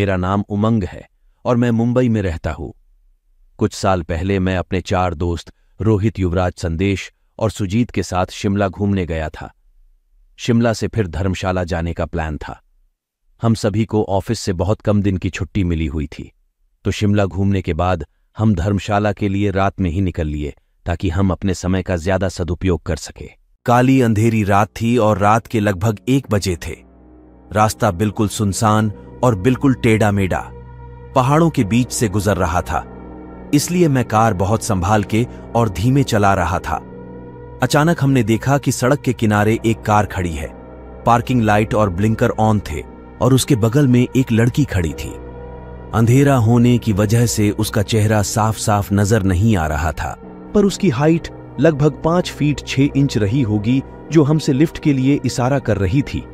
मेरा नाम उमंग है और मैं मुंबई में रहता हूं। कुछ साल पहले मैं अपने 4 दोस्त रोहित, युवराज, संदेश और सुजीत के साथ शिमला घूमने गया था। शिमला से फिर धर्मशाला जाने का प्लान था। हम सभी को ऑफिस से बहुत कम दिन की छुट्टी मिली हुई थी, तो शिमला घूमने के बाद हम धर्मशाला के लिए रात में ही निकल लिए ताकि हम अपने समय का ज्यादा सदुपयोग कर सके। काली अंधेरी रात थी और रात के लगभग 1 बजे थे। रास्ता बिल्कुल सुनसान और बिल्कुल टेढ़ा मेढ़ा पहाड़ों के बीच से गुजर रहा था, इसलिए मैं कार बहुत संभाल के और धीमे चला रहा था। अचानक हमने देखा कि सड़क के किनारे एक कार खड़ी है। पार्किंग लाइट और ब्लिंकर ऑन थे और उसके बगल में एक लड़की खड़ी थी। अंधेरा होने की वजह से उसका चेहरा साफ साफ नजर नहीं आ रहा था, पर उसकी हाइट लगभग 5 फीट 6 इंच रही होगी, जो हमसे लिफ्ट के लिए इशारा कर रही थी।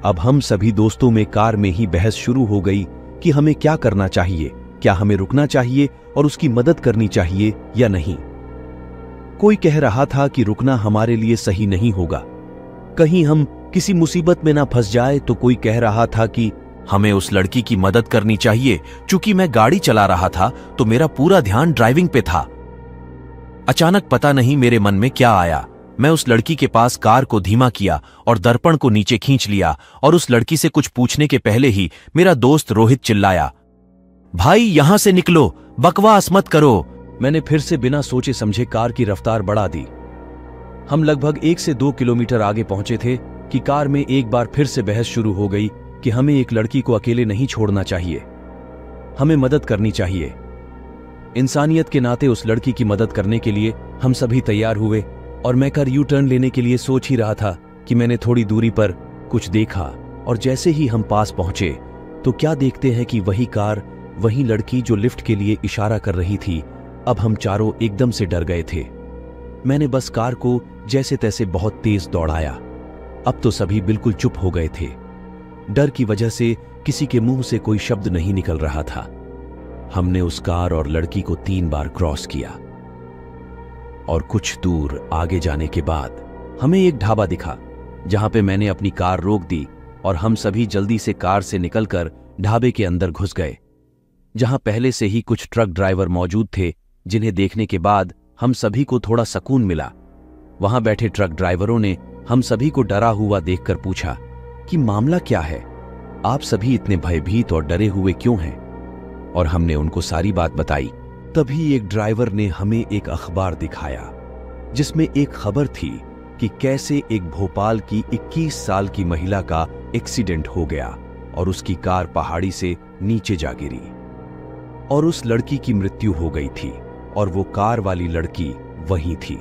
अब हम सभी दोस्तों में कार में ही बहस शुरू हो गई कि हमें क्या करना चाहिए, क्या हमें रुकना चाहिए और उसकी मदद करनी चाहिए या नहीं। कोई कह रहा था कि रुकना हमारे लिए सही नहीं होगा, कहीं हम किसी मुसीबत में ना फंस जाए, तो कोई कह रहा था कि हमें उस लड़की की मदद करनी चाहिए। चूंकि मैं गाड़ी चला रहा था तो मेरा पूरा ध्यान ड्राइविंग पे था। अचानक पता नहीं मेरे मन में क्या आया, मैं उस लड़की के पास कार को धीमा किया और दर्पण को नीचे खींच लिया और उस लड़की से कुछ पूछने के पहले ही मेरा दोस्त रोहित चिल्लाया, भाई यहां से निकलो, बकवास मत करो। मैंने फिर से बिना सोचे समझे कार की रफ्तार बढ़ा दी। हम लगभग 1 से 2 किलोमीटर आगे पहुंचे थे कि कार में एक बार फिर से बहस शुरू हो गई कि हमें एक लड़की को अकेले नहीं छोड़ना चाहिए, हमें मदद करनी चाहिए। इंसानियत के नाते उस लड़की की मदद करने के लिए हम सभी तैयार हुए और मैं कार यू टर्न लेने के लिए सोच ही रहा था कि मैंने थोड़ी दूरी पर कुछ देखा और जैसे ही हम पास पहुंचे तो क्या देखते हैं कि वही कार, वही लड़की जो लिफ्ट के लिए इशारा कर रही थी। अब हम चारों एकदम से डर गए थे। मैंने बस कार को जैसे तैसे बहुत तेज दौड़ाया। अब तो सभी बिल्कुल चुप हो गए थे। डर की वजह से किसी के मुंह से कोई शब्द नहीं निकल रहा था। हमने उस कार और लड़की को 3 बार क्रॉस किया और कुछ दूर आगे जाने के बाद हमें एक ढाबा दिखा, जहां पे मैंने अपनी कार रोक दी और हम सभी जल्दी से कार से निकलकर ढाबे के अंदर घुस गए, जहां पहले से ही कुछ ट्रक ड्राइवर मौजूद थे, जिन्हें देखने के बाद हम सभी को थोड़ा सुकून मिला। वहां बैठे ट्रक ड्राइवरों ने हम सभी को डरा हुआ देखकर पूछा कि मामला क्या है, आप सभी इतने भयभीत और डरे हुए क्यों हैं? और हमने उनको सारी बात बताई। तभी एक ड्राइवर ने हमें एक अखबार दिखाया, जिसमें एक खबर थी कि कैसे एक भोपाल की 21 साल की महिला का एक्सीडेंट हो गया और उसकी कार पहाड़ी से नीचे जा गिरी और उस लड़की की मृत्यु हो गई थी और वो कार वाली लड़की वही थी।